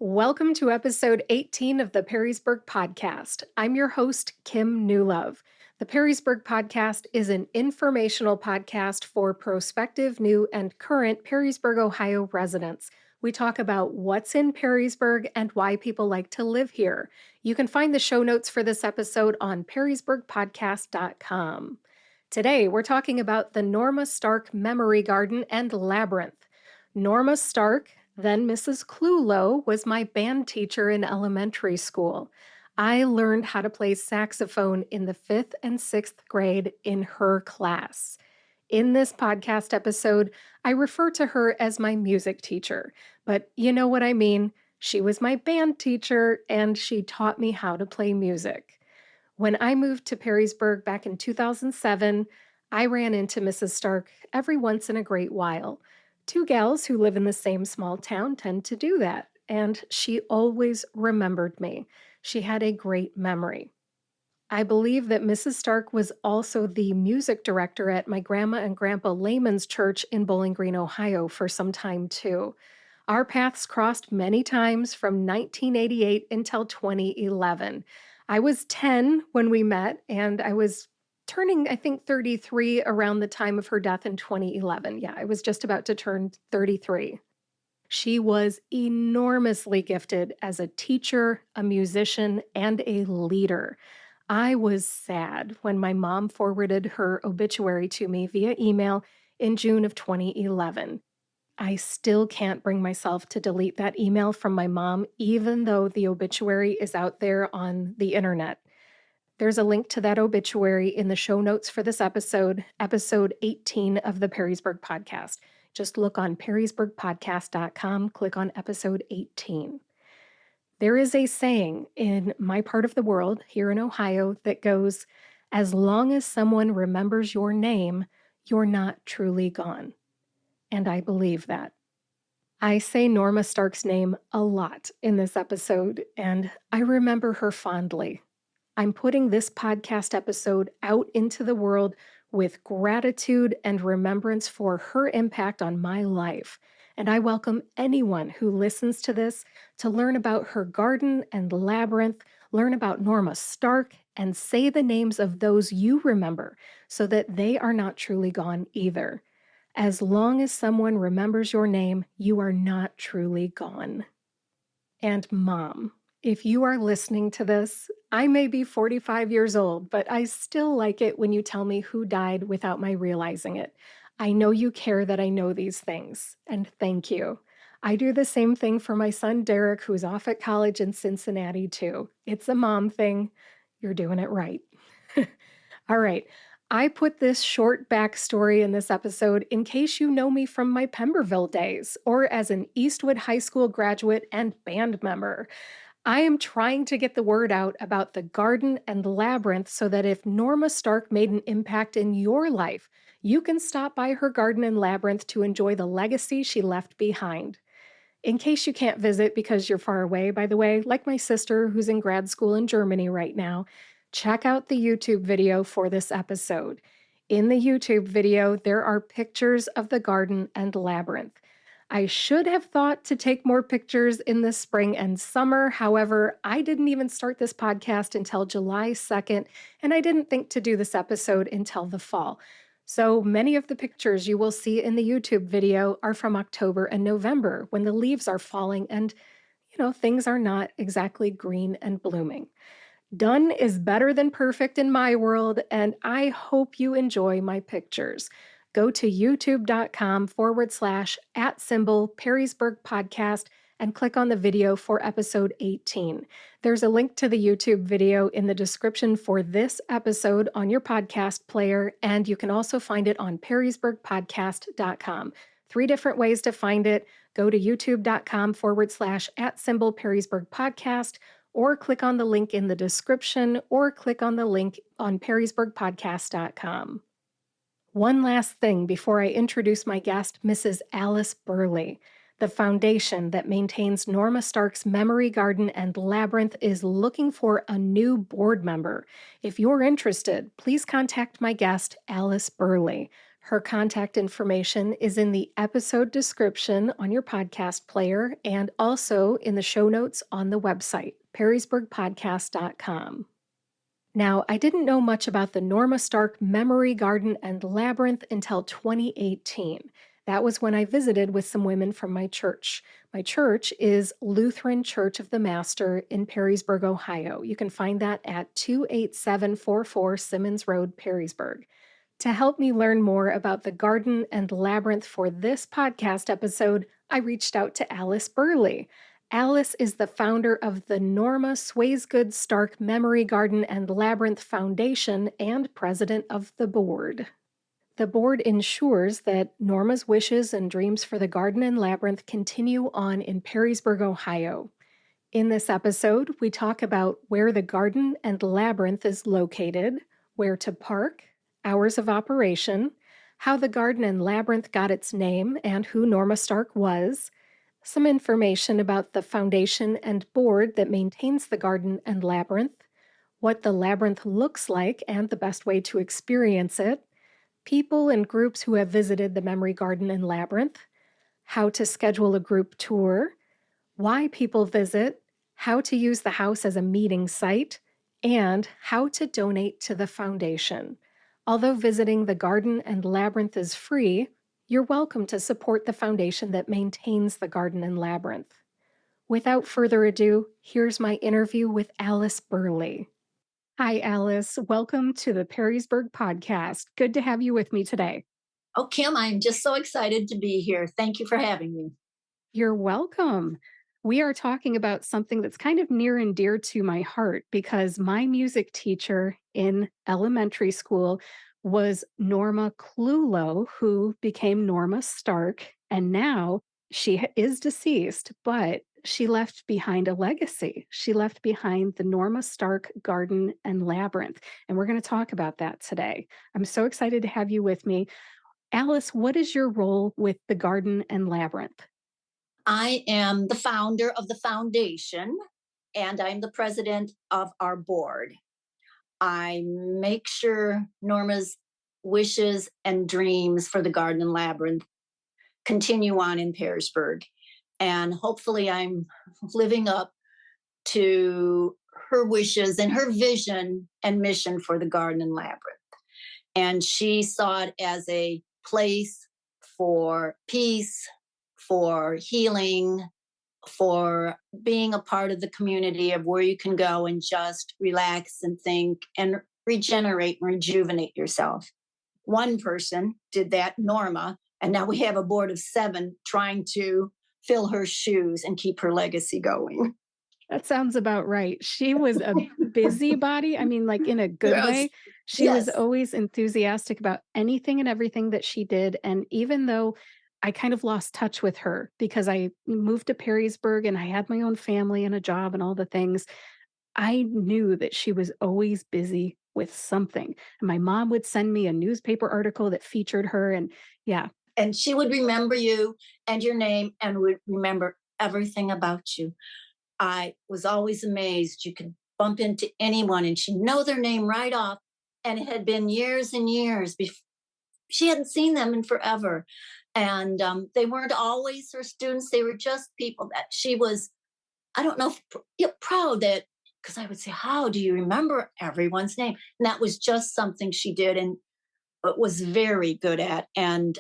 Welcome to episode 18 of the Perrysburg Podcast. I'm your host, Kim Newlove. The Perrysburg Podcast is an informational podcast for prospective, new, and current Perrysburg, Ohio residents. We talk about what's in Perrysburg and why people like to live here. You can find the show notes for this episode on perrysburgpodcast.com. Today, we're talking about the Norma Stark Memory Garden and Labyrinth. Norma Stark, then Mrs. Clulow, was my band teacher in elementary school. I learned how to play saxophone in the 5th and 6th grade in her class. In this podcast episode, I refer to her as my music teacher, but you know what I mean. She was my band teacher, and she taught me how to play music. When I moved to Perrysburg back in 2007, I ran into Mrs. Stark every once in a great while. Two gals who live in the same small town tend to do that, and she always remembered me. She had a great memory. I believe that Mrs. Stark was also the music director at my grandma and grandpa Lehman's church in Bowling Green, Ohio for some time too. Our paths crossed many times from 1988 until 2011. I was 10 when we met, and I was turning, I think, 33 around the time of her death in 2011. Yeah, I was just about to turn 33. She was enormously gifted as a teacher, a musician, and a leader. I was sad when my mom forwarded her obituary to me via email in June of 2011. I still can't bring myself to delete that email from my mom, even though the obituary is out there on the internet. There's a link to that obituary in the show notes for this episode 18 of the Perrysburg Podcast. Just look on perrysburgpodcast.com, click on episode 18. There is a saying in my part of the world, here in Ohio, that goes, as long as someone remembers your name, you're not truly gone. And I believe that. I say Norma Stark's name a lot in this episode, and I remember her fondly. I'm putting this podcast episode out into the world with gratitude and remembrance for her impact on my life. And I welcome anyone who listens to this to learn about her garden and labyrinth, learn about Norma Stark, and say the names of those you remember so that they are not truly gone either. As long as someone remembers your name, you are not truly gone. And Mom, if you are listening to this, I may be 45 years old, but I still like it when you tell me who died without my realizing it. I know you care that I know these things, and thank you. I do the same thing for my son Derek, who's off at college in Cincinnati too. It's a mom thing. You're doing it right. All right. I put this short backstory in this episode in case you know me from my Pemberville days or as an Eastwood High School graduate and band member. I am trying to get the word out about the garden and labyrinth so that if Norma Stark made an impact in your life, you can stop by her garden and labyrinth to enjoy the legacy she left behind. In case you can't visit because you're far away, by the way, like my sister who's in grad school in Germany right now, check out the YouTube video for this episode. In the YouTube video, there are pictures of the garden and labyrinth. I should have thought to take more pictures in the spring and summer. However, I didn't even start this podcast until July 2nd, and I didn't think to do this episode until the fall. So many of the pictures you will see in the YouTube video are from October and November when the leaves are falling and, things are not exactly green and blooming. Done is better than perfect in my world, and I hope you enjoy my pictures. Go to youtube.com/@Perrysburg Podcast and click on the video for episode 18. There's a link to the YouTube video in the description for this episode on your podcast player, and you can also find it on perrysburgpodcast.com. 3 different ways to find it. Go to youtube.com/@Perrysburg Podcast, or click on the link in the description, or click on the link on perrysburgpodcast.com. One last thing before I introduce my guest, Mrs. Alice Buehrle. The foundation that maintains Norma Stark's Memory Garden and Labyrinth is looking for a new board member. If you're interested, please contact my guest, Alice Buehrle. Her contact information is in the episode description on your podcast player and also in the show notes on the website, perrysburgpodcast.com. Now, I didn't know much about the Norma Stark Memory Garden and Labyrinth until 2018. That was when I visited with some women from my church. My church is Lutheran Church of the Master in Perrysburg, Ohio. You can find that at 28744 Simmons Road, Perrysburg. To help me learn more about the garden and labyrinth for this podcast episode, I reached out to Alice Buehrle. Alice is the founder of the Norma Swaisgood Stark Memory Garden and Labyrinth Foundation and president of the board. The board ensures that Norma's wishes and dreams for the garden and labyrinth continue on in Perrysburg, Ohio. In this episode, we talk about where the garden and labyrinth is located, where to park, hours of operation, how the garden and labyrinth got its name and who Norma Stark was, some information about the foundation and board that maintains the garden and labyrinth, what the labyrinth looks like and the best way to experience it, people and groups who have visited the memory garden and labyrinth, how to schedule a group tour, why people visit, how to use the house as a meeting site, and how to donate to the foundation. Although visiting the garden and labyrinth is free, you're welcome to support the foundation that maintains the garden and labyrinth. Without further ado, here's my interview with Alice Buehrle. Hi, Alice. Welcome to the Perrysburg Podcast. Good to have you with me today. Oh, Kim, I'm just so excited to be here. Thank you for having me. You're welcome. We are talking about something that's kind of near and dear to my heart because my music teacher in elementary school was Norma Clulow, who became Norma Stark. And now she is deceased, but she left behind a legacy. She left behind the Norma Stark Garden and Labyrinth. And we're going to talk about that today. I'm so excited to have you with me. Alice, what is your role with the Garden and Labyrinth? I am the founder of the foundation, and I'm the president of our board. I make sure Norma's wishes and dreams for the garden and labyrinth continue on in Perrysburg. And hopefully I'm living up to her wishes and her vision and mission for the garden and labyrinth. And she saw it as a place for peace, for healing, for being a part of the community of where you can go and just relax and think and regenerate and rejuvenate yourself. One person did that, Norma, and now we have a board of 7 trying to fill her shoes and keep her legacy going. That sounds about right. She was a busybody. I mean, like in a good Yes. way. She was Yes. always enthusiastic about anything and everything that she did. And even though I kind of lost touch with her because I moved to Perrysburg and I had my own family and a job and all the things, I knew that she was always busy with something. And my mom would send me a newspaper article that featured her. And yeah, And she would remember you and your name and would remember everything about you. I was always amazed. You could bump into anyone and she'd know their name right off. And it had been years and years before she hadn't seen them in forever. And they weren't always her students. They were just people that she was, I don't know, proud that, because I would say, how do you remember everyone's name? And that was just something she did and was very good at and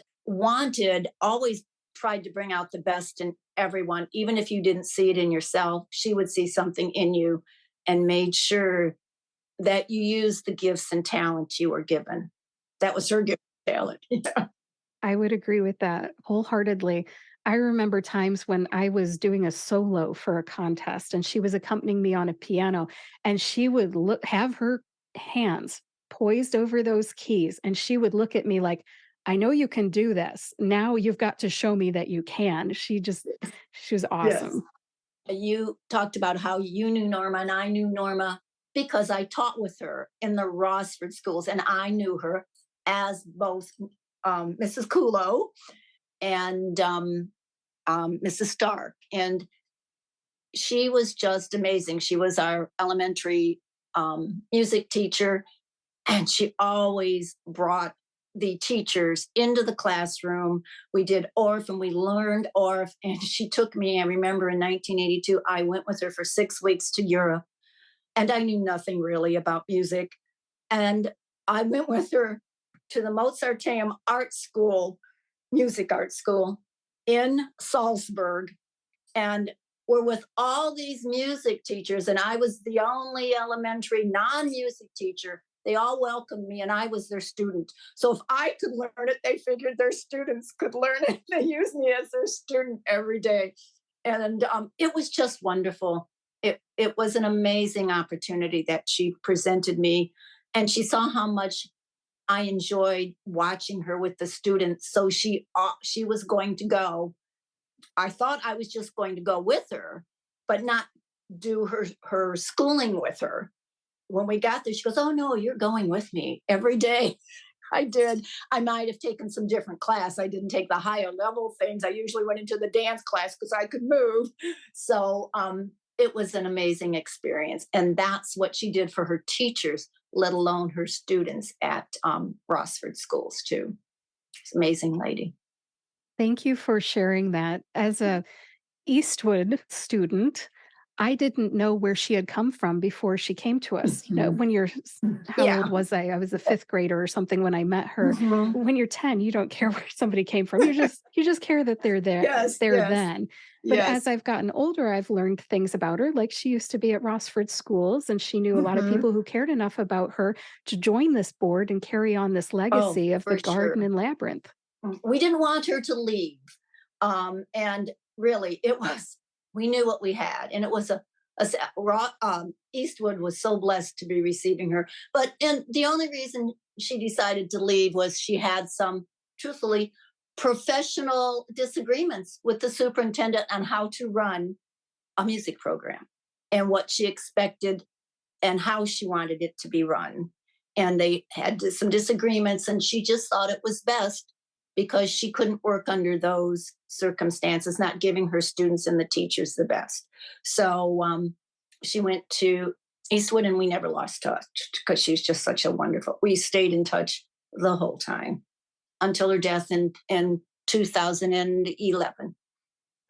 always tried to bring out the best in everyone, even if you didn't see it in yourself. She would see something in you and made sure that you used the gifts and talent you were given. That was her gift and talent. Yeah. I would agree with that wholeheartedly. I remember times when I was doing a solo for a contest and she was accompanying me on a piano and she would have her hands poised over those keys and she would look at me like, I know you can do this. Now you've got to show me that you can. She was awesome. Yes. You talked about how you knew Norma and I knew Norma because I taught with her in the Rossford schools and I knew her as both Mrs. Kulo and Mrs. Stark. And she was just amazing. She was our elementary music teacher, and she always brought the teachers into the classroom. We did Orff and we learned Orff. And she took me, I remember in 1982, I went with her for 6 weeks to Europe. And I knew nothing really about music. And I went with her to the Mozarteum art school, music art school in Salzburg. And we're with all these music teachers. And I was the only elementary non-music teacher. They all welcomed me and I was their student. So if I could learn it, they figured their students could learn it. They used me as their student every day. And it was just wonderful. It was an amazing opportunity that she presented me. And she saw how much I enjoyed watching her with the students. So she was going to go. I thought I was just going to go with her, but not do her schooling with her. When we got there, she goes, "Oh no, you're going with me every day." I did. I might have taken some different class. I didn't take the higher level things. I usually went into the dance class because I could move. So it was an amazing experience. And that's what she did for her teachers, let alone her students at Rossford schools too. She's an amazing lady. Thank you for sharing that. As a Eastwood student, I didn't know where she had come from before she came to us. Mhm. When you're, how old Yeah. was I? I was a fifth grader or something when I met her. Mhm. When you're 10, you don't care where somebody came from. You just care that they're Yes, there yes, then. But as yes. I've gotten older, I've learned things about her. Like she used to be at Rossford schools and she knew a lot of Mhm. people who cared enough about her to join this board and carry on this Oh, legacy of the for garden sure. and labyrinth. We didn't want her to leave. And really, we knew what we had. And it was Eastwood was so blessed to be receiving her. And the only reason she decided to leave was she had some, truthfully, professional disagreements with the superintendent on how to run a music program and what she expected and how she wanted it to be run. And they had some disagreements, and she just thought it was best because she couldn't work under those circumstances, not giving her students and the teachers the best. So she went to Eastwood, and we never lost touch because she's just such a wonderful. We stayed in touch the whole time until her death in 2011.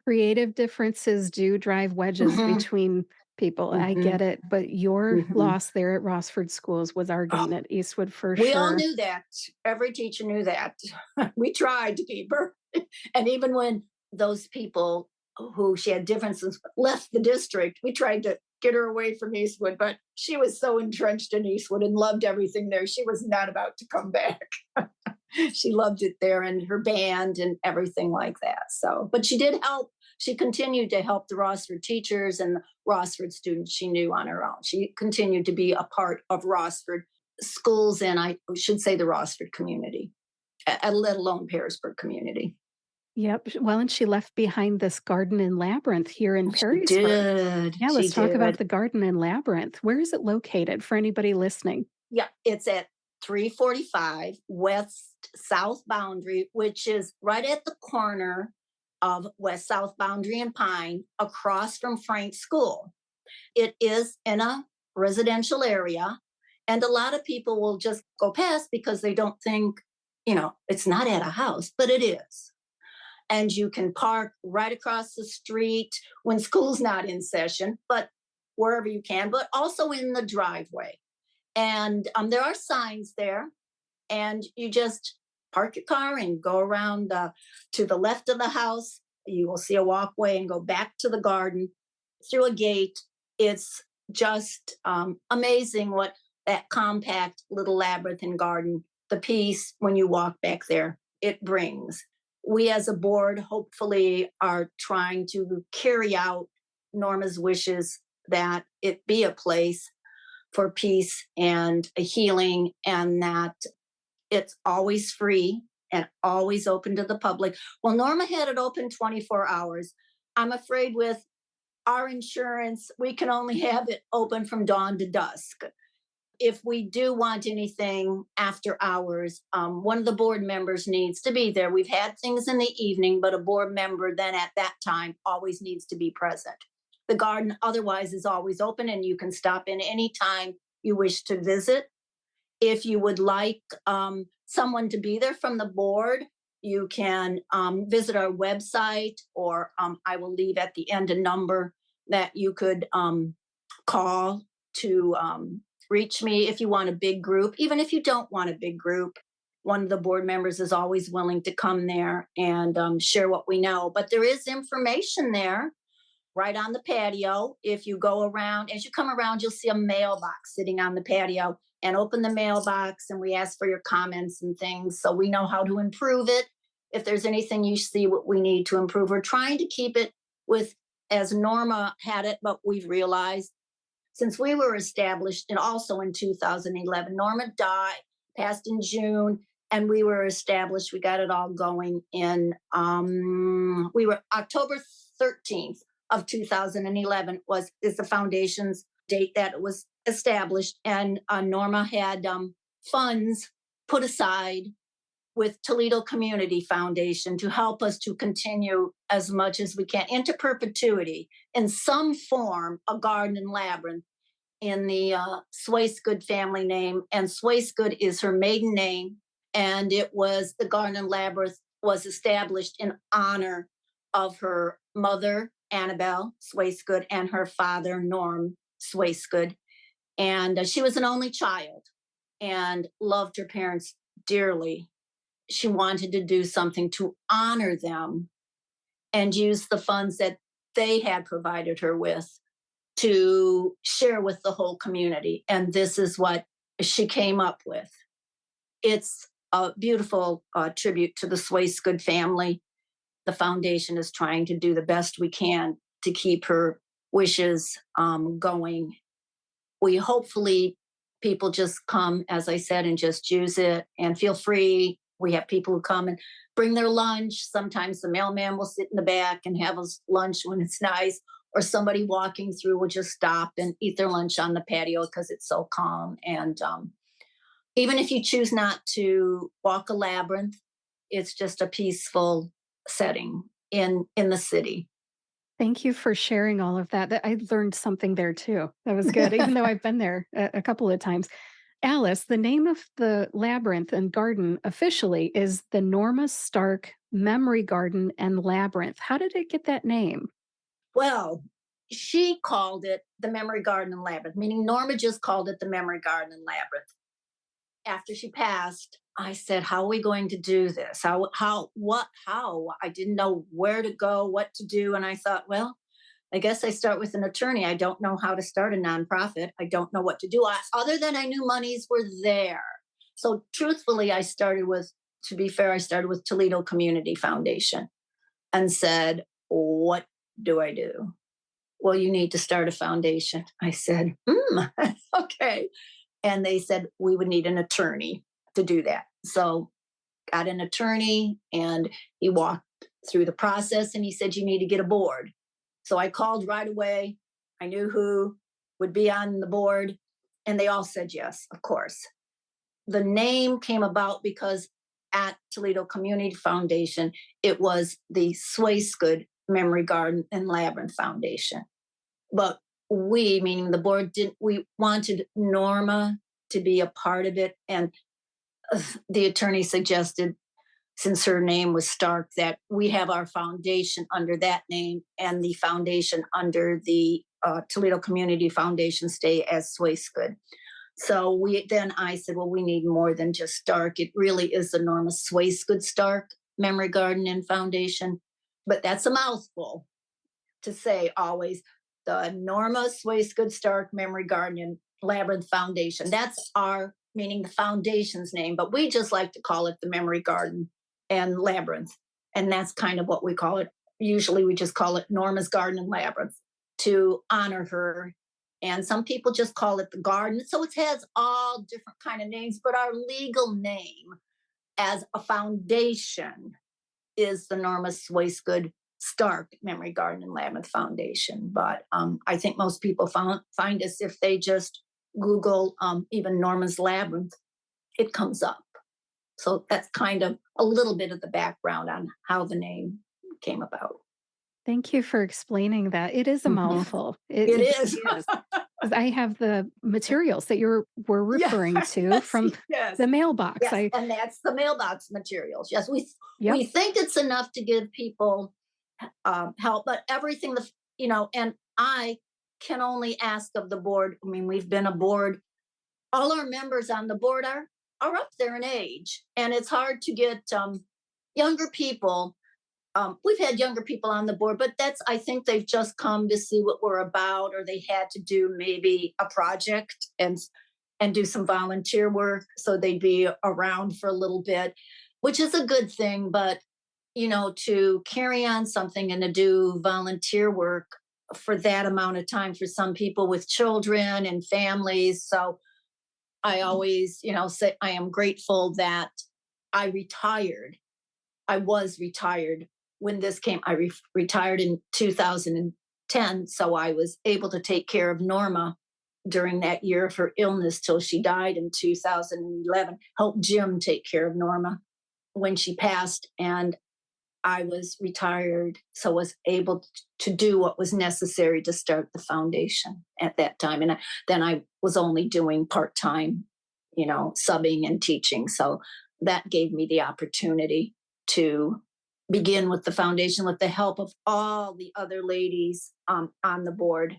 Creative differences do drive wedges Mhm, between people. I get mhm, it, but your mhm. loss there at Rossford Schools was our gain at Eastwood for We all sure. knew that. Every teacher knew that. We tried to keep her. And even when those people who she had differences with left the district, we tried to get her away from Eastwood, but she was so entrenched in Eastwood and loved everything there. She was not about to come back. She loved it there and her band and everything like that. So, but she did help. She continued to help the Rossford teachers and the Rossford students she knew on her own. She continued to be a part of Rossford schools and I should say the Rossford community, let alone Perrysburg community. Yep. Well, and she left behind this garden and labyrinth here in She Perrysburg. did. Yeah, She let's talk about did. the garden and labyrinth. Where is it located for anybody listening? Yeah, it's at 345 West South Boundary, which is right at the corner of West South Boundary and Pine, across from Frank's School. It is in a residential area, and a lot of people will just go past because they don't think, it's not at a house, but it is. And you can park right across the street when school's not in session, but wherever you can, but also in the driveway. And there are signs there, and you just park your car and go around to the left of the house. You will see a walkway and go back to the garden through a gate. It's just amazing what that compact little labyrinthine garden, the peace when you walk back there, it brings. We as a board hopefully are trying to carry out Norma's wishes that it be a place for peace and a healing, and that it's always free and always open to the public. Well, Norma had it open 24 hours. I'm afraid with our insurance, we can only have it open from dawn to dusk. If we do want anything after hours, one of the board members needs to be there. We've had things in the evening, but a board member then at that time always needs to be present. The garden otherwise is always open and you can stop in any time you wish to visit. If you would like someone to be there from the board, you can visit our website, or I will leave at the end a number that you could call to reach me if you want a big group. Even if you don't want a big group, one of the board members is always willing to come there and share what we know. But there is information there right on the patio. If you go around, as you come around, you'll see a mailbox sitting on the patio, and open the mailbox and we ask for your comments and things so we know how to improve it. If there's anything you see what we need to improve, we're trying to keep it with as Norma had it, but we've realized since we were established, and also in 2011, Norma died, passed in June, and we were established. We got it all going in, we were October 13th of 2011 is the foundation's date that it was established. And Norma had funds put aside with Toledo Community Foundation to help us to continue as much as we can into perpetuity in some form, a garden and labyrinth in the Swaisgood family name. And Swaisgood is her maiden name. And it was the garden and labyrinth was established in honor of her mother, Annabelle Swaisgood, and her father, Norm Swaisgood. And she was an only child and loved her parents dearly. She wanted to do something to honor them and use the funds that they had provided her with to share with the whole community. And this is what she came up with. It's a beautiful tribute to the Swaisgood family. The foundation is trying to do the best we can to keep her wishes going. We hopefully people just come, as I said, and just use it and feel free. We have people who come and bring their lunch. Sometimes the mailman will sit in the back and have us lunch when it's nice, or somebody walking through will just stop and eat their lunch on the patio because it's so calm. And even if you choose not to walk a labyrinth, it's just a peaceful setting in the city. Thank you for sharing all of that. I learned something there too. That was good, even though I've been there a couple of times. Alice, the name of the labyrinth and garden officially is the Norma Stark Memory Garden and Labyrinth. How did it get that name? Well, she called it the Memory Garden and Labyrinth, meaning Norma just called it the Memory Garden and Labyrinth. After she passed, I said, how are we going to do this? How? I didn't know where to go, what to do. And I thought, well, I guess I start with an attorney. I don't know how to start a nonprofit. I don't know what to do. Other than I knew monies were there. So truthfully, to be fair, I started with Toledo Community Foundation and said, what do I do? Well, you need to start a foundation. I said, okay. And they said we would need an attorney to do that. So got an attorney and he walked through the process and he said, you need to get a board. So I called right away. I knew who would be on the board and they all said yes, of course. The name came about because at Toledo Community Foundation, it was the Swaisgood Memory Garden and Labyrinth Foundation. But we, meaning the board, we wanted Norma to be a part of it. And the attorney suggested, since her name was Stark, that we have our foundation under that name and the foundation under the Toledo Community Foundation stay as Swaisgood. So I said, well, we need more than just Stark. It really is the Norma Swaisgood Stark Memory Garden and Foundation. But that's a mouthful to say always. The Norma Swaisgood Stark Memory Garden and Labyrinth Foundation. That's meaning the foundation's name, but we just like to call it the Memory Garden and Labyrinth. And that's kind of what we call it. Usually we just call it Norma's Garden and Labyrinth to honor her. And some people just call it the garden. So it has all different kind of names, but our legal name as a foundation is the Norma Swaisgood Stark Memory Garden and Labyrinth Foundation. But I think most people find us if they just Google even Norma's Labyrinth, it comes up. So that's kind of a little bit of the background on how the name came about. Thank you for explaining that. It is a mouthful. It is. Really is. I have the materials that were Yeah. referring to from Yes. the mailbox. Yes, and that's the mailbox materials. Yes, Yep. we think it's enough to give people help, but everything and I can only ask of the board. I mean, we've been a board. All our members on the board are up there in age, and it's hard to get younger people. We've had younger people on the board, but I think they've just come to see what we're about, or they had to do maybe a project and do some volunteer work. So they'd be around for a little bit, which is a good thing. But, to carry on something and to do volunteer work for that amount of time for some people with children and families. So I always, say I am grateful that I retired. I was retired when this came. Retired in 2010. So I was able to take care of Norma during that year of her illness till she died in 2011. Helped Jim take care of Norma when she passed. And I was retired, so was able to do what was necessary to start the foundation at that time. And then I was only doing part time, subbing and teaching. So that gave me the opportunity to begin with the foundation with the help of all the other ladies on the board.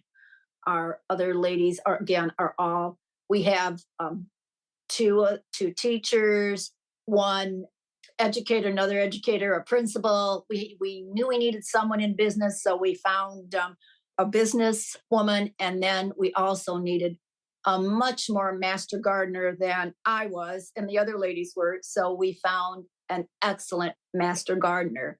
Our other ladies are all, we have two teachers, one educator, another educator, a principal. We knew we needed someone in business, so we found a business woman, and then we also needed a much more master gardener than I was and the other ladies were. So we found an excellent master gardener.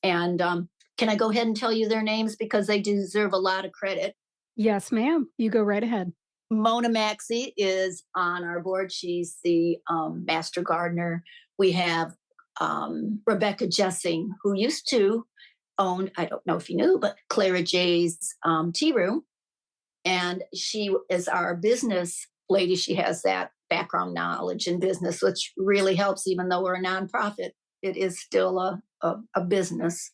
And can I go ahead and tell you their names because they deserve a lot of credit? Yes, ma'am. You go right ahead. Mona Maxey is on our board. She's the master gardener. We have Rebecca Jessing, who used to own, I don't know if you knew, but Clara J's Tea Room. And she is our business lady. She has that background knowledge in business, which really helps, even though we're a nonprofit. It is still a business.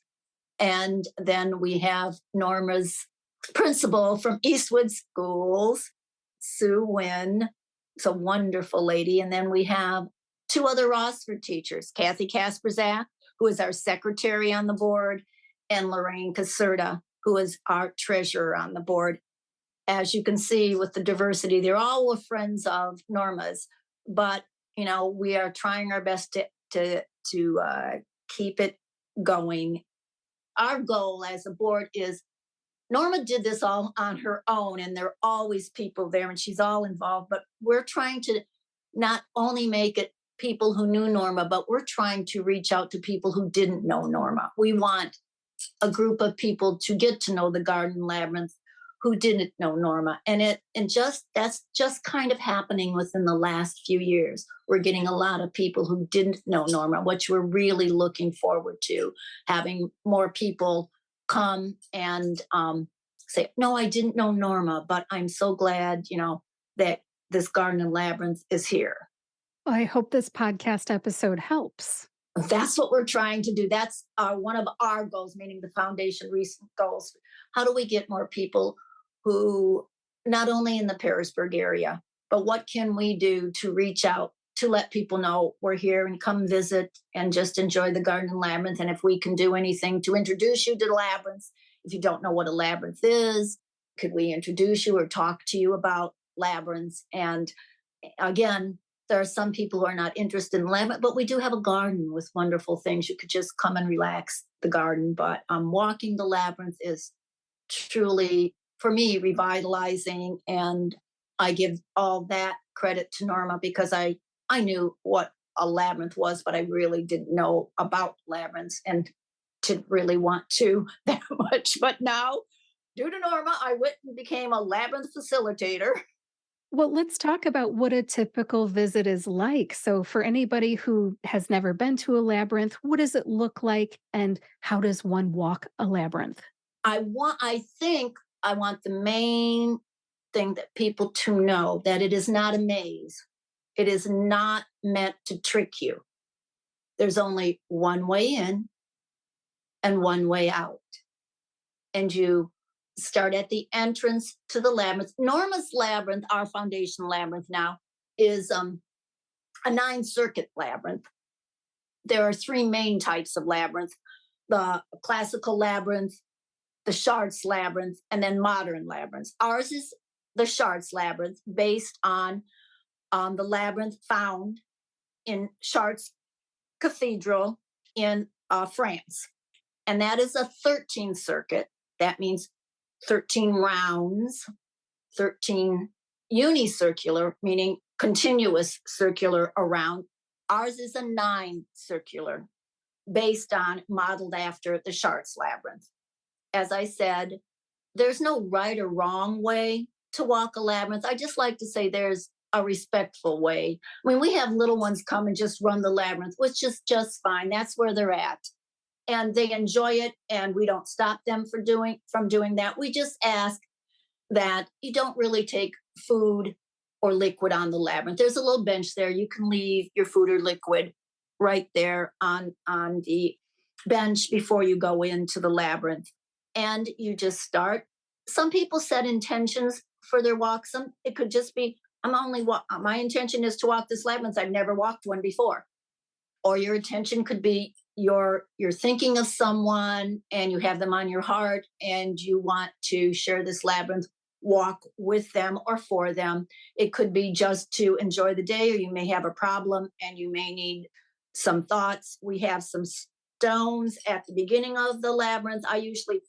And then we have Norma's principal from Eastwood Schools, Sue Wynn. It's a wonderful lady. And then we have two other Rossford teachers, Kathy Kasperzak, who is our secretary on the board, and Lorraine Caserta, who is our treasurer on the board. As you can see with the diversity, they're all friends of Norma's, but we are trying our best to keep it going. Our goal as a board is Norma did this all on her own, and there are always people there, and she's all involved. But we're trying to not only make it people who knew Norma, but we're trying to reach out to people who didn't know Norma. We want a group of people to get to know the Garden Labyrinth who didn't know Norma. That's just kind of happening within the last few years. We're getting a lot of people who didn't know Norma, which we're really looking forward to, having more people come and say, no, I didn't know Norma, but I'm so glad, that this Garden and Labyrinth is here. I hope this podcast episode helps. That's what we're trying to do. That's one of our goals, meaning the foundation recent goals. How do we get more people who, not only in the Perrysburg area, but what can we do to reach out to let people know we're here and come visit and just enjoy the Garden and Labyrinth? And if we can do anything to introduce you to the Labyrinth, if you don't know what a labyrinth is, could we introduce you or talk to you about labyrinths? And again, there are some people who are not interested in labyrinth, but we do have a garden with wonderful things. You could just come and relax the garden. But walking the labyrinth is truly, for me, revitalizing. And I give all that credit to Norma because I knew what a labyrinth was, but I really didn't know about labyrinths and didn't really want to that much. But now, due to Norma, I went and became a labyrinth facilitator. Well, let's talk about what a typical visit is like. So, for anybody who has never been to a labyrinth, what does it look like and how does one walk a labyrinth? I think I want the main thing that people to know that it is not a maze. It is not meant to trick you. There's only one way in and one way out. And you start at the entrance to the labyrinth. Norma's labyrinth, our foundation labyrinth now, is a 9 circuit labyrinth. There are 3 main types of labyrinth: the classical labyrinth, the Chartres labyrinth, and then modern labyrinths. Ours is the Chartres labyrinth, based on the labyrinth found in Chartres Cathedral in France. And that is a 13 circuit. That means 13 rounds, 13 unicircular, meaning continuous circular around. Ours is a 9 circular, based on, modeled after the Chartres labyrinth. As I said, there's no right or wrong way to walk a labyrinth. I just like to say there's a respectful way. I mean, we have little ones come and just run the labyrinth, which is just fine. That's where they're at. And they enjoy it, and we don't stop them from doing that. We just ask that you don't really take food or liquid on the labyrinth. There's a little bench there. You can leave your food or liquid right there on the bench before you go into the labyrinth. And you just start. Some people set intentions for their walk. It could just be, my intention is to walk this labyrinth. I've never walked one before. Or your intention could be you're thinking of someone and you have them on your heart and you want to share this labyrinth walk with them or for them. It could be just to enjoy the day, or you may have a problem and you may need some thoughts. We have some stones at the beginning of the labyrinth. I usually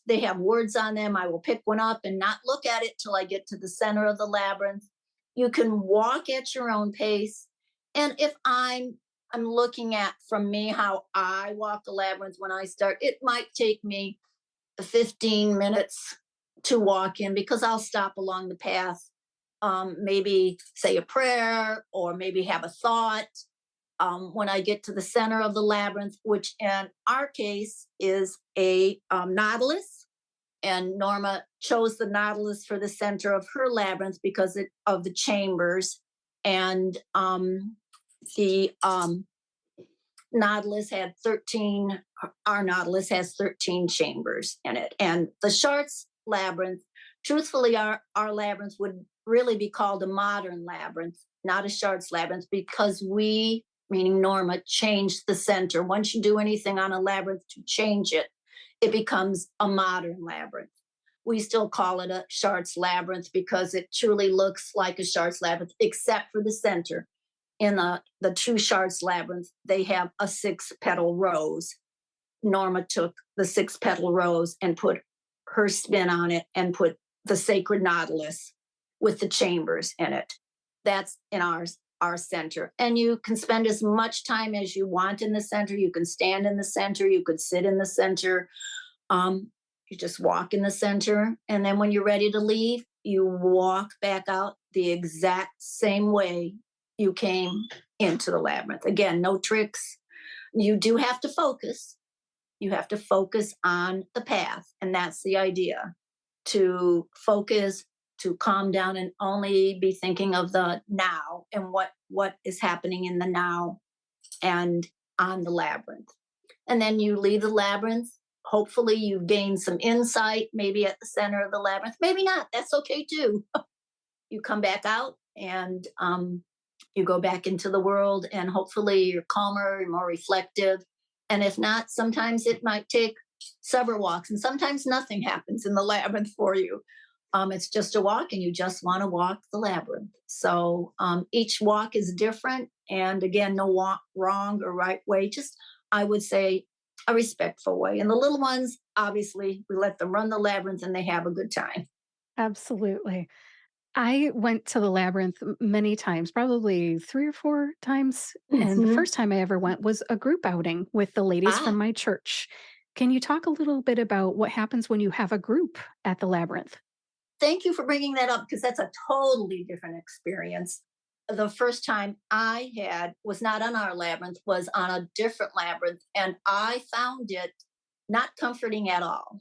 they have words on them. I will pick one up and not look at it till I get to the center of the labyrinth. You can walk at your own pace. And if I'm looking at, from me, how I walk the labyrinth when I start, it might take me 15 minutes to walk in, because I'll stop along the path, maybe say a prayer or maybe have a thought. When I get to the center of the labyrinth, which in our case is a nautilus, and Norma chose the nautilus for the center of her labyrinth because of the chambers. And the nautilus had 13, our nautilus has 13 chambers in it. And the Chartres labyrinth, truthfully, our labyrinth would really be called a modern labyrinth, not a Chartres labyrinth, because we, meaning Norma, changed the center. Once you do anything on a labyrinth to change it, it becomes a modern labyrinth. We still call it a Chartres labyrinth because it truly looks like a Chartres labyrinth, except for the center. In the true Chartres labyrinth, they have a 6-petal rose. Norma took the 6-petal rose and put her spin on it and put the sacred nautilus with the chambers in it. That's in our center. And you can spend as much time as you want in the center. You can stand in the center. You could sit in the center. You just walk in the center. And then when you're ready to leave, you walk back out the exact same way you came into the labyrinth. Again, no tricks. You do have to focus. You have to focus on the path. And that's the idea, to focus, to calm down and only be thinking of the now and what is happening in the now and on the labyrinth. And then you leave the labyrinth. Hopefully you've gained some insight, maybe at the center of the labyrinth, maybe not. That's okay too. You come back out and you go back into the world, and hopefully you're calmer and more reflective. And if not, sometimes it might take several walks, and sometimes nothing happens in the labyrinth for you. It's just a walk, and you just want to walk the labyrinth. So each walk is different. And again, no wrong or right way, just, I would say, a respectful way. And the little ones, obviously, we let them run the labyrinth and they have a good time. Absolutely. I went to the labyrinth many times, probably 3 or 4 times. And the Mhm. first time I ever went was a group outing with the ladies Ah, from my church. Can you talk a little bit about what happens when you have a group at the labyrinth? thank you for bringing that up, because that's a totally different experience. The first time I had was not on our labyrinth, was on a different labyrinth, and I found it not comforting at all.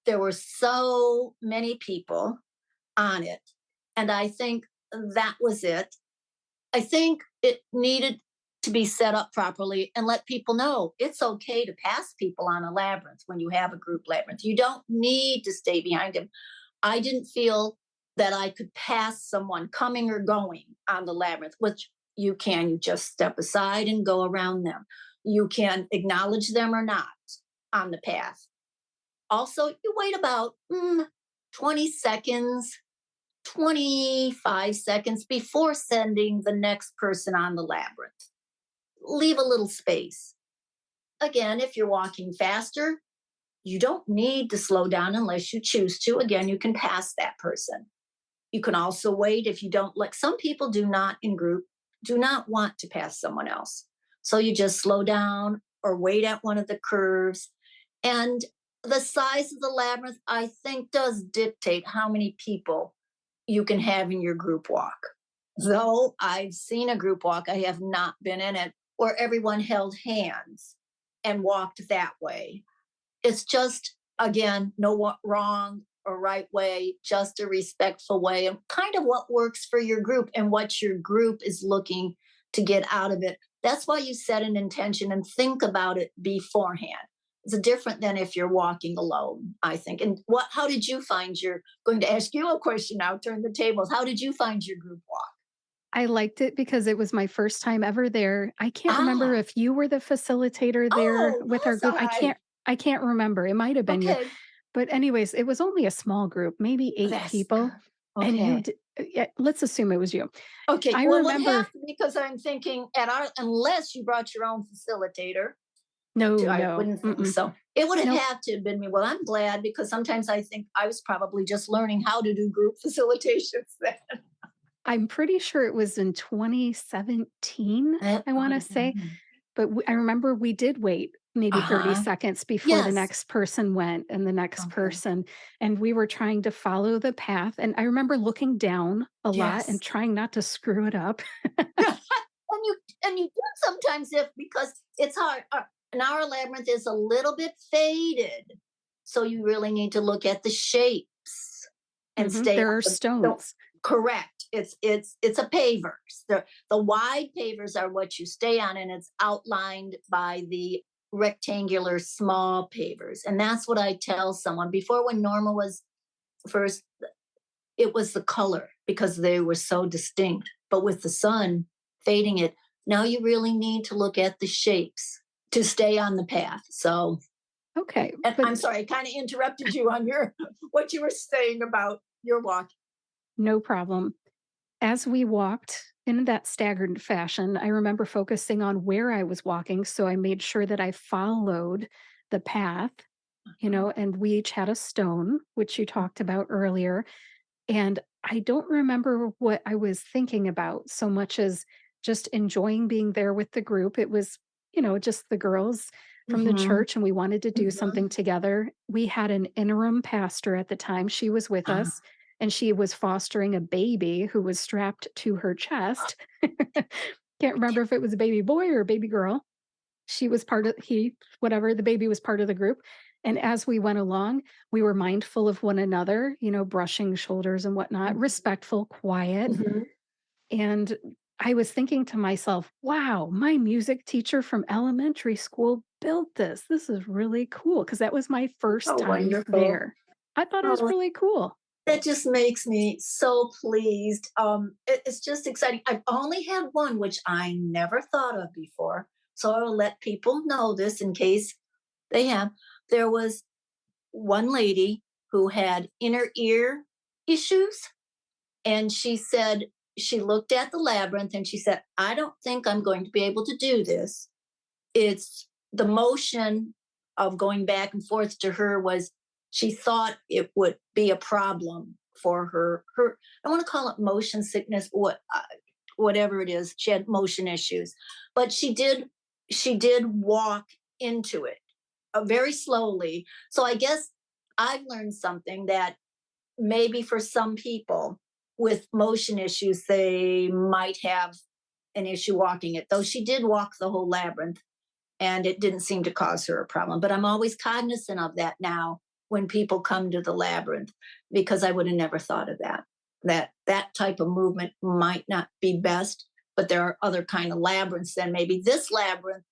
There were so many people on it, and I think that was it. I think it needed to be set up properly and let people know it's okay to pass people on a labyrinth when you have a group labyrinth. You don't need to stay behind them. I didn't feel that I could pass someone coming or going on the labyrinth, which you can. You just step aside and go around them. You can acknowledge them or not on the path. Also, you wait about 20 seconds, 25 seconds before sending the next person on the labyrinth. Leave a little space. Again, if you're walking faster, you don't need to slow down unless you choose to. Again, you can pass that person. You can also wait if you don't like. Some people do not in group, do not want to pass someone else. So you just slow down or wait at one of the curves. And the size of the labyrinth, I think, does dictate how many people you can have in your group walk. Though I've seen a group walk, I have not been in it, where everyone held hands and walked that way. It's just, again, no wrong or right way, just a respectful way, and kind of what works for your group and what your group is looking to get out of it. That's why you set an intention and think about it beforehand. It's different than if you're walking alone, I think. And how did you find going to ask you a question now, turn the tables. How did you find your group walk? I liked it because it was my first time ever there. I can't remember Ah, if you were the facilitator there oh, with our that's group. all right. I can't remember. It might have been you. Okay. But anyways, it was only a small group, maybe 8 That's people, and okay. yeah, let's assume it was you. Okay. I Well, it would remember have to, because I'm thinking unless you brought your own facilitator. no, I no, wouldn't think mm-mm, so. It would nope. have to have been me. Well, I'm glad, because sometimes I think I was probably just learning how to do group facilitations then. I'm pretty sure it was in 2017, That I might wanna have say, been. but I remember we did wait maybe 30 Uh-huh. seconds before the Yes. next person went and the next Okay. person, and we were trying to follow the path, and I remember looking down a lot and Yes. trying not to screw it up. And you do sometimes, if because it's hard. And our labyrinth is a little bit faded, so you really need to look at the shapes and Mhm, stay there on are the. Don't, stones. correct. It's a pavers. The wide pavers are what you stay on, and it's outlined by the rectangular small pavers. And that's what I tell someone before, when Norma was first. It was the color because they were so distinct. But with the sun fading it, now you really need to look at the shapes to stay on the path. So, Okay, and but I'm sorry, I kind of interrupted you on your what you were saying about your walk. no problem. As we walked in that staggered fashion, I remember focusing on where I was walking, so I made sure that I followed the path, and we each had a stone, which you talked about earlier. And I don't remember what I was thinking about so much as just enjoying being there with the group. It was, just the girls from the Mm-hmm. church, and we wanted to do Mm-hmm. something together. We had an interim pastor at the time. She was with us, and she was fostering a baby who was strapped to her chest. Can't remember if it was a baby boy or a baby girl. She was part of whatever, the baby was part of the group. And as we went along, we were mindful of one another, brushing shoulders and whatnot, respectful, quiet. Mm-hmm. And I was thinking to myself, wow, my music teacher from elementary school built this. This is really cool because that was my first Oh, time wonderful. there. I thought it was Oh, really cool. that just makes me so pleased. It's just exciting. I've only had one, which I never thought of before. So I will let people know this in case they have. There was one lady who had inner ear issues. And she said, she looked at the labyrinth and she said, I don't think I'm going to be able to do this. It's the motion of going back and forth to her was, she thought it would be a problem for her. I want to call it motion sickness, whatever it is. She had motion issues, but she did walk into it very slowly. So I guess I've learned something, that maybe for some people with motion issues, they might have an issue walking it, though she did walk the whole labyrinth and it didn't seem to cause her a problem. But I'm always cognizant of that now when people come to the labyrinth, because I would have never thought of that. That type of movement might not be best but there are other kind of labyrinths. Then maybe this labyrinth,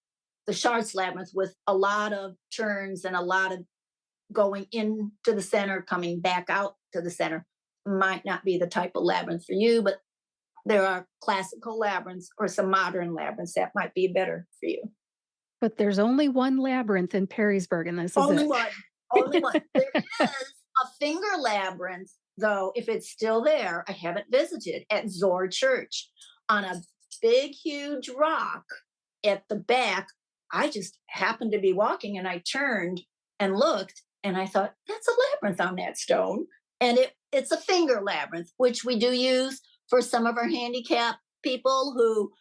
the Chartres labyrinth, with a lot of turns and a lot of going into the center, coming back out to the center, might not be the type of labyrinth for you, but there are classical labyrinths or some modern labyrinths that might be better for you. But there's only one labyrinth in Perrysburg, and this is Only it. one. Only one. There is a finger labyrinth, though, if it's still there, I haven't visited, at Zor Church on a big, huge rock at the back. I just happened to be walking and I turned and looked and I thought, that's a labyrinth on that stone. And it's a finger labyrinth, which we do use for some of our handicapped people who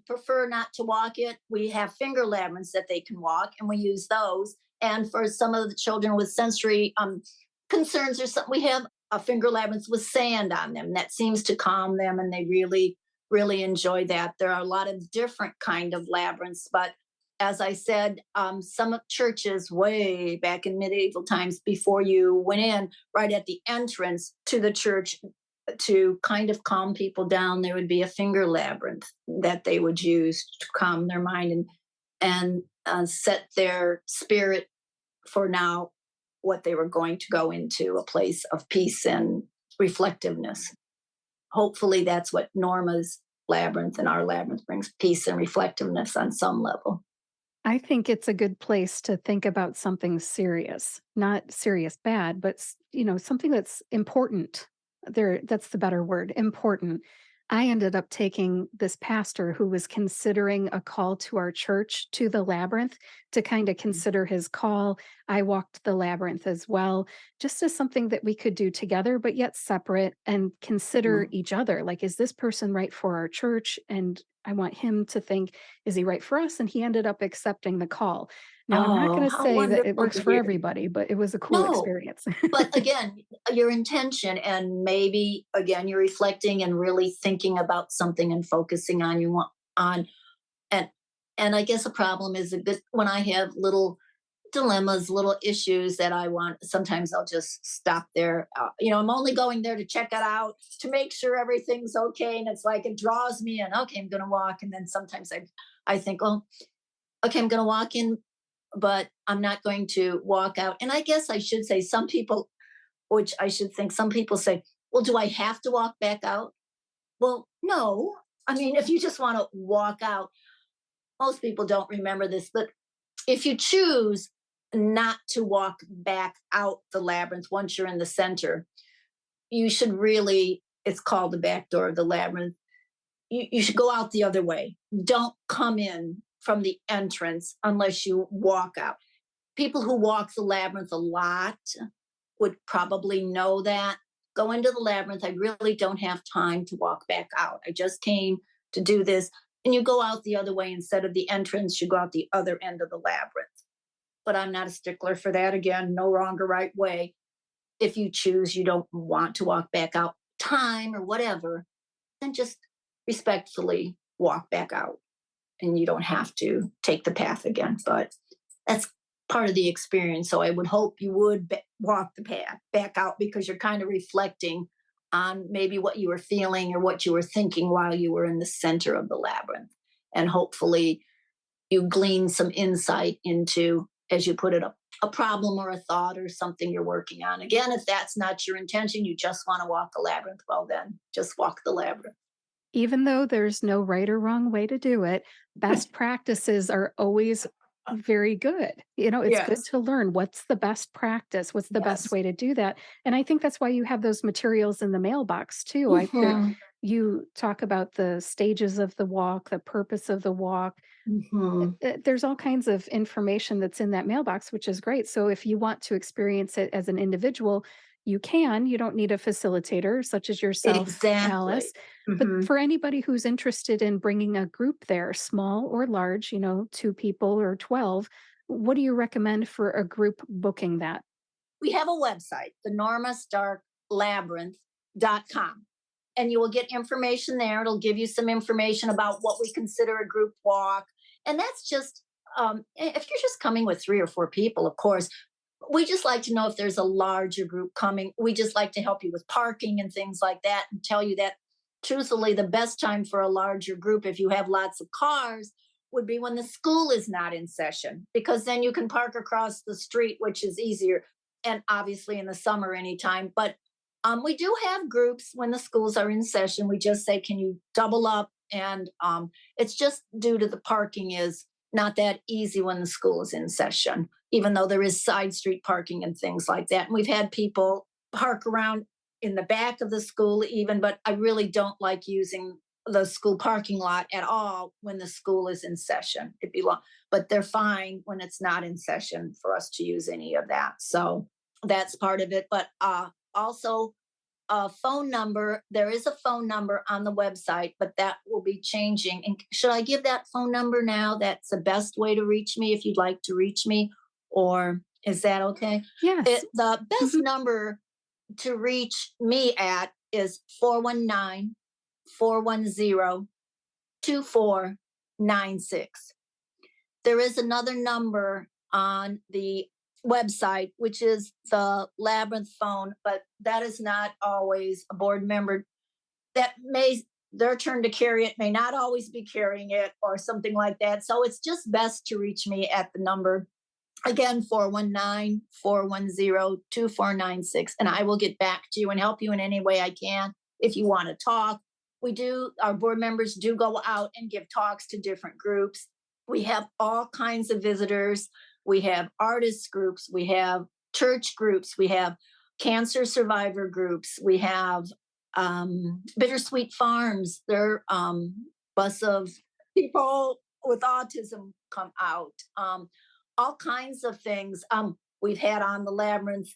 prefer not to walk it. We have finger labyrinths that they can walk, and we use those. And for some of the children with sensory concerns or something, we have a finger labyrinth with sand on them. That seems to calm them, and they really, really enjoy that. There are a lot of different kind of labyrinths, but as I said, some churches way back in medieval times, before you went in, right at the entrance to the church, to kind of calm people down, there would be a finger labyrinth that they would use to calm their mind and set their spirit for now what they were going to go into, a place of peace and reflectiveness. Hopefully that's what Norma's labyrinth and our labyrinth brings, peace and reflectiveness on some level. I think it's a good place to think about something serious, not serious bad, but something that's important. That's the better word, important. I ended up taking this pastor who was considering a call to our church to the labyrinth to kind of consider his call. I walked the labyrinth as well, just as something that we could do together, but yet separate, and consider Mhm. each other. Like, is this person right for our church? And I want him to think, is he right for us? And he ended up accepting the call. Now, I'm not Oh, going to how say that it wonderful works to for hear. everybody, but it was a cool No, experience. but again, your intention, and maybe again you're reflecting and really thinking about something and focusing on you want on and and I guess a problem is that when I have little dilemmas, little issues that I want, sometimes I'll just stop there. I'm only going there to check it out, to make sure everything's okay, and it's like it draws me in. Okay, I'm going to walk, and then sometimes I think, oh, okay, I'm going to walk in, but I'm not going to walk out. And I guess I should say, some people, which I should think, some people say, well, do I have to walk back out? Well, no. I mean, if you just want to walk out, most people don't remember this, but if you choose not to walk back out the labyrinth once you're in the center, you should really, it's called the back door of the labyrinth. You should go out the other way. Don't come in from the entrance unless you walk out. People who walk the labyrinth a lot would probably know that. Go into the labyrinth. I really don't have time to walk back out. I just came to do this. And you go out the other way. Instead of the entrance, you go out the other end of the labyrinth. But I'm not a stickler for that. Again, no wrong or right way. If you choose, you don't want to walk back out time or whatever, then just respectfully walk back out. And you don't have to take the path again. But that's part of the experience. So I would hope you would walk the path back out, because you're kind of reflecting on maybe what you were feeling or what you were thinking while you were in the center of the labyrinth. And hopefully you glean some insight into, as you put it, a problem or a thought or something you're working on. Again, if that's not your intention, you just want to walk the labyrinth, well, then just walk the labyrinth. Even though there's no right or wrong way to do it, best practices are always very good. It's good Yes, to learn what's the best practice, what's the best yes. way to do that. And I think that's why you have those materials in the mailbox too. Mhm, You talk about the stages of the walk, the purpose of the walk. mhm. There's all kinds of information that's in that mailbox, which is great. So if you want to experience it as an individual, you can. You don't need a facilitator such as yourself, Exactly. Alice. But Mhm. for anybody who's interested in bringing a group there, small or large, 2 people or 12, what do you recommend for a group booking that? We have a website, the Norma Stark Labyrinth.com. And you will get information there. It'll give you some information about what we consider a group walk. And that's just, if you're just coming with 3 or 4 people, of course, we just like to know if there's a larger group coming. We just like to help you with parking and things like that, and tell you that truthfully, the best time for a larger group, if you have lots of cars, would be when the school is not in session, because then you can park across the street, which is easier. And obviously in the summer, anytime. But we do have groups when the schools are in session. We just say, can you double up? And it's just due to the parking is not that easy when the school is in session, even though there is side street parking and things like that. And we've had people park around in the back of the school even, but I really don't like using the school parking lot at all when the school is in session. It belong, but they're fine when it's not in session for us to use any of that. So that's part of it. But also a phone number. There is a phone number on the website, but that will be changing. And should I give that phone number now? That's the best way to reach me if you'd like to reach me, or is that okay? Yes. The best Mhm. number to reach me at is 419-410-2496. There is another number on the website, which is the Labyrinth phone, but that is not always a board member that may their turn to carry it may not always be carrying it or something like that. So it's just best to reach me at the number. Again, 419-410-2496. And I will get back to you and help you in any way I can if you want to talk. Our board members do go out and give talks to different groups. We have all kinds of visitors. We have artist groups. We have church groups. We have cancer survivor groups. We have Bittersweet Farms. Their bus of people with autism come out. All kinds of things. We've had on the Labyrinth.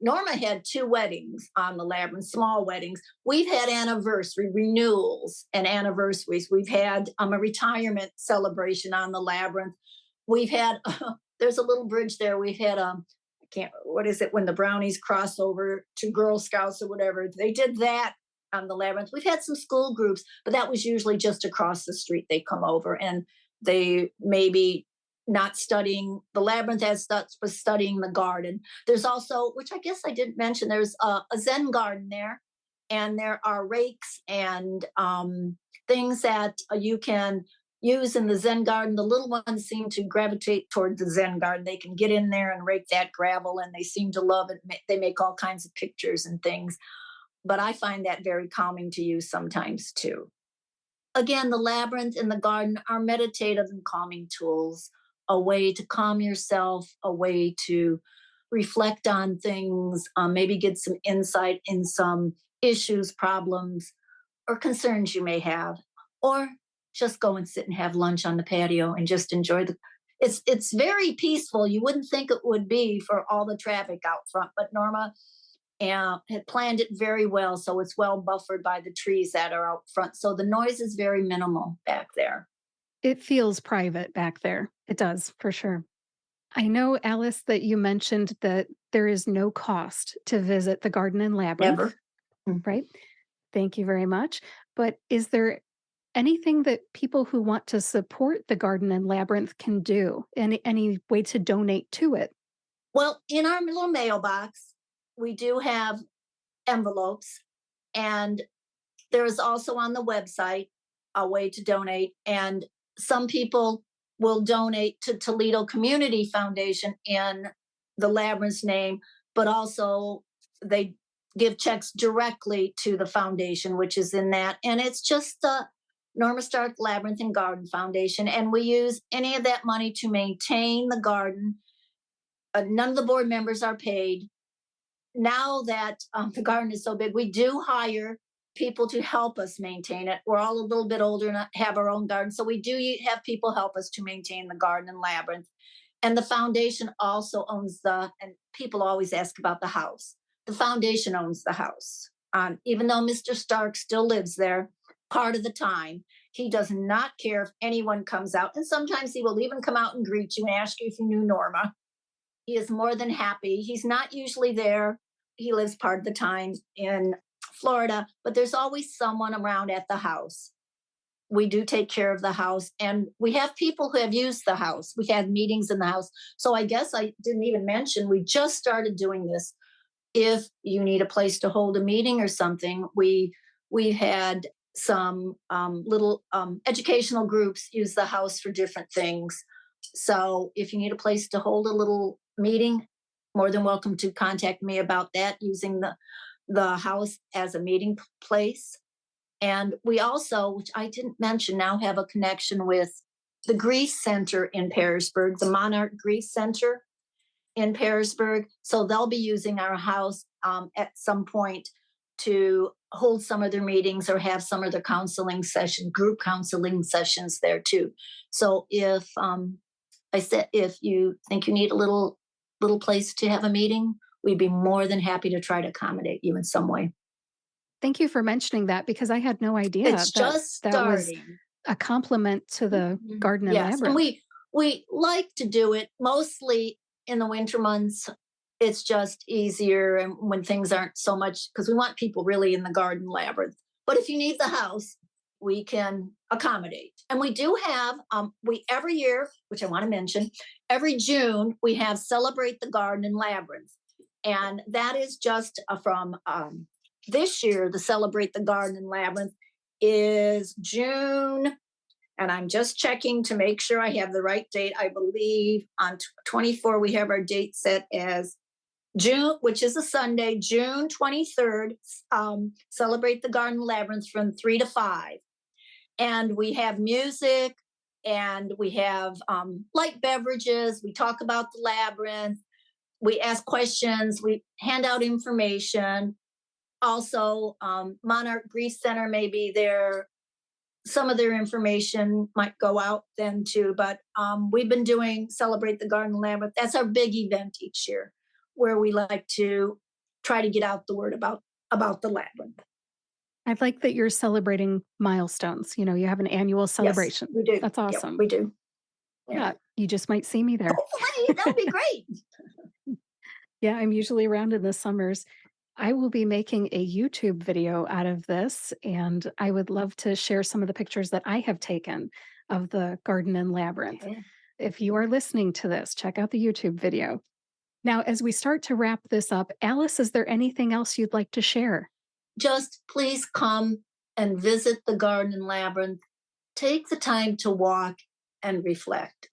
Norma had 2 weddings on the Labyrinth, small weddings. We've had anniversary renewals and anniversaries. We've had a retirement celebration on the Labyrinth. We've had there's a little bridge there. We've had I can't, what is it when the brownies cross over to Girl Scouts or whatever? They did that on the Labyrinth. We've had some school groups, but that was usually just across the street. They come over and they maybe not studying the Labyrinth as such, but studying the garden. There's also, which I guess I didn't mention, there's a Zen garden there, and there are rakes and things that you can use in the Zen garden. The little ones seem to gravitate toward the Zen garden. They can get in there and rake that gravel, and they seem to love it. They make all kinds of pictures and things. But I find that very calming to use sometimes too. Again, the Labyrinth and the garden are meditative and calming tools, a way to calm yourself, a way to reflect on things, maybe get some insight in some issues, problems, or concerns you may have, or just go and sit and have lunch on the patio and just enjoy the. It's very peaceful. You wouldn't think it would be for all the traffic out front, but Norma had planned it very well, so it's well buffered by the trees that are out front. So the noise is very minimal back there. It feels private back there. It does, for sure. I know, Alice, that you mentioned that there is no cost to visit the Garden and Labyrinth, Never. Mm. right? Thank you very much. But is there anything that people who want to support the Garden and Labyrinth can do? Any way to donate to it? Well, in our little mailbox, we do have envelopes, and there is also on the website a way to donate. And some people will donate to Toledo Community Foundation in the Labyrinth's name, but also they give checks directly to the foundation, which is in that. And it's just the Norma Stark Labyrinth and Garden Foundation. And we use any of that money to maintain the garden. None of the board members are paid. Now that the garden is so big, we do hire people to help us maintain it. We're all a little bit older and have our own garden. So we do have people help us to maintain the garden and Labyrinth. And the foundation also owns and people always ask about the house. The foundation owns the house. Even though Mr. Stark still lives there part of the time, he does not care if anyone comes out. And sometimes he will even come out and greet you and ask you if you knew Norma. He is more than happy. He's not usually there. He lives part of the time in Florida, but there's always someone around at the house. We do take care of the house, and we have people who have used the house. We had meetings in the house. So I guess I didn't even mention, we just started doing this. If you need a place to hold a meeting or something, we We had some little educational groups use the house for different things. So if you need a place to hold a little meeting, more than welcome to contact me about that using the house as a meeting place. And we also, which I didn't mention, now have a connection with the Greece Center in Perrysburg, the Monarch Greece Center in Perrysburg. So they'll be using our house at some point to hold some of their meetings or have some of their group counseling sessions there too. So if you think you need a little place to have a meeting, we'd be more than happy to try to accommodate you in some way. Thank you for mentioning that because I had no idea It's that just that was starting. a compliment to the Mhm. garden and Yes, and labyrinth. we like to do it mostly in the winter months. It's just easier, and when things aren't so much, because we want people really in the garden labyrinth. But if you need the house, we can accommodate. And we do have we every year, which I want to mention, every June we have Celebrate the Garden and Labyrinth, and that is just from this year. The Celebrate the Garden and Labyrinth is June, and I'm just checking to make sure I have the right date. I believe on 24, we have our date set as June, which is a Sunday, June 23rd. Celebrate the Garden Labyrinth from 3 to 5. And we have music, and we have light beverages. We talk about the labyrinth. We ask questions. We hand out information. Also, Monarch Greece Center may be there. Some of their information might go out then too, but we've been doing Celebrate the Garden Labyrinth. That's our big event each year, where we like to try to get out the word about the labyrinth. I like that you're celebrating milestones. You have an annual Yes, celebration. we do. That's Yep, awesome. we do. Yeah. Yeah, you just might see me there. Hopefully, that would be great. Yeah, I'm usually around in the summers. I will be making a YouTube video out of this, and I would love to share some of the pictures that I have taken of the garden and labyrinth. Okay. If you are listening to this, check out the YouTube video. Now, as we start to wrap this up, Alice, is there anything else you'd like to share? Just please come and visit the Garden and Labyrinth. Take the time to walk and reflect.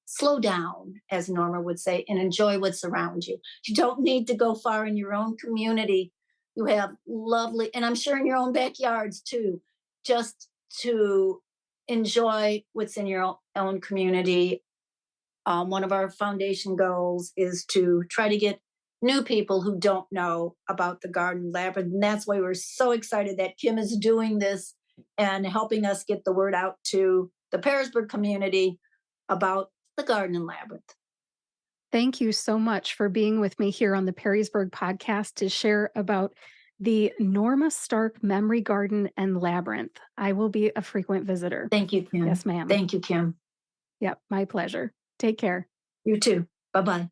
Slow down, as Norma would say, and enjoy what's around you. You don't need to go far in your own community. You have lovely, and I'm sure in your own backyards too, just to enjoy what's in your own community. One of our foundation goals is to try to get new people who don't know about the Garden Labyrinth. And that's why we're so excited that Kim is doing this and helping us get the word out to the Perrysburg community about the Garden and Labyrinth. Thank you so much for being with me here on the Perrysburg Podcast to share about the Norma Stark Memory Garden and Labyrinth. I will be a frequent visitor. Thank you, Kim. Yes, ma'am. Thank you, Kim. Yep, my pleasure. Take care. You too. Bye bye.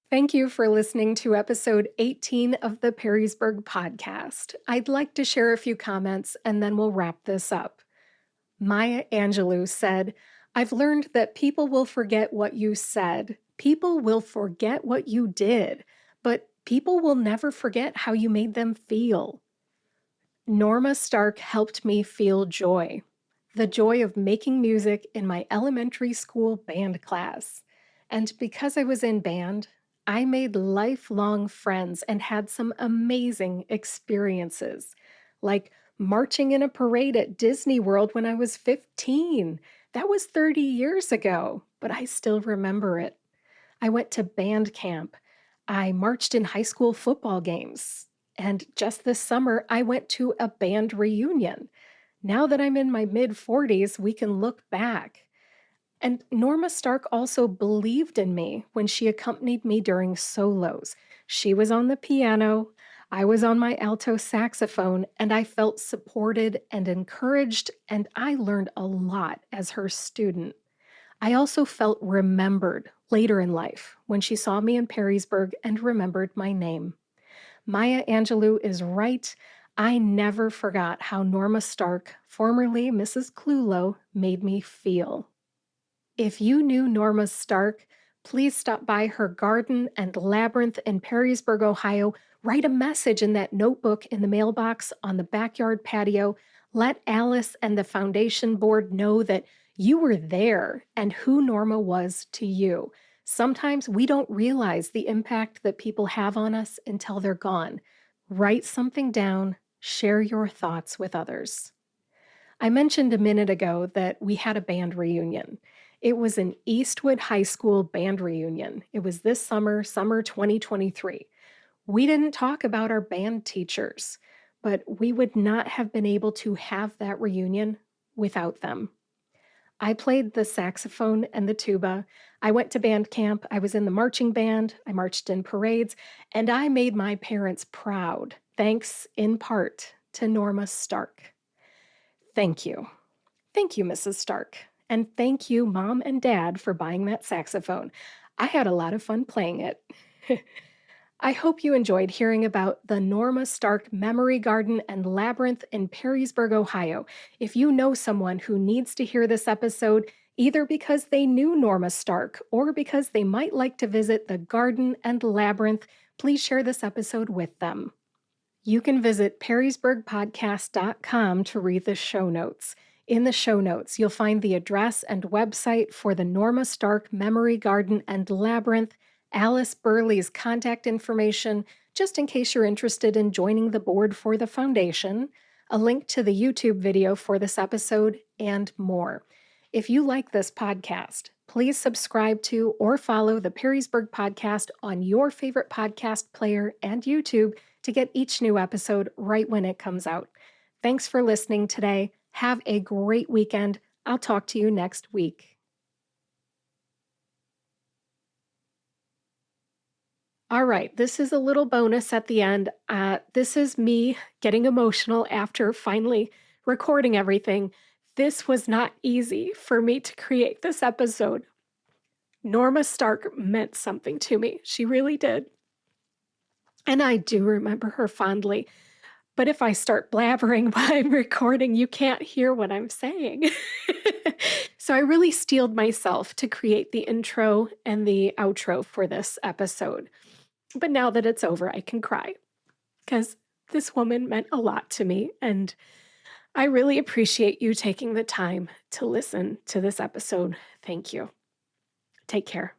Thank you for listening to episode 18 of the Perrysburg Podcast. I'd like to share a few comments and then we'll wrap this up. Maya Angelou said, "I've learned that people will forget what you said. People will forget what you did, but people will never forget how you made them feel." Norma Stark helped me feel joy. The joy of making music in my elementary school band class. And because I was in band, I made lifelong friends and had some amazing experiences, like marching in a parade at Disney World when I was 15. That was 30 years ago, but I still remember it. I went to band camp. I marched in high school football games. And just this summer, I went to a band reunion. Now that I'm in my mid 40s, we can look back. And Norma Stark also believed in me when she accompanied me during solos. She was on the piano, I was on my alto saxophone, and I felt supported and encouraged, and I learned a lot as her student. I also felt remembered later in life when she saw me in Perrysburg and remembered my name. Maya Angelou is right. I never forgot how Norma Stark, formerly Mrs. Clulow, made me feel. If you knew Norma Stark, please stop by her garden and Labyrinth in Perrysburg, Ohio. Write a message in that notebook in the mailbox on the backyard patio. Let Alice and the foundation board know that you were there and who Norma was to you. Sometimes we don't realize the impact that people have on us until they're gone. Write something down, share your thoughts with others. I mentioned a minute ago that we had a band reunion. It was an Eastwood High School band reunion. It was this summer, summer 2023. We didn't talk about our band teachers, but we would not have been able to have that reunion without them. I played the saxophone and the tuba. I went to band camp. I was in the marching band. I marched in parades, and I made my parents proud, thanks in part to Norma Stark. Thank you. Thank you, Mrs. Stark. And thank you, Mom and Dad, for buying that saxophone. I had a lot of fun playing it. I hope you enjoyed hearing about the Norma Stark Memory Garden and Labyrinth in Perrysburg, Ohio. If you know someone who needs to hear this episode, either because they knew Norma Stark or because they might like to visit the garden and labyrinth, please share this episode with them. You can visit perrysburgpodcast.com to read the show notes. In the show notes, you'll find the address and website for the Norma Stark Memory Garden and Labyrinth, Alice Buehrle's contact information, just in case you're interested in joining the board for the foundation, a link to the YouTube video for this episode, and more. If you like this podcast, please subscribe to or follow the Perrysburg Podcast on your favorite podcast player and YouTube to get each new episode right when it comes out. Thanks for listening today. Have a great weekend. I'll talk to you next week. All right, this is a little bonus at the end. This is me getting emotional after finally recording everything. This was not easy for me to create this episode. Norma Stark meant something to me. She really did. And I do remember her fondly. But if I start blabbering while I'm recording, you can't hear what I'm saying. So I really steeled myself to create the intro and the outro for this episode. But now that it's over, I can cry because this woman meant a lot to me. And I really appreciate you taking the time to listen to this episode. Thank you. Take care.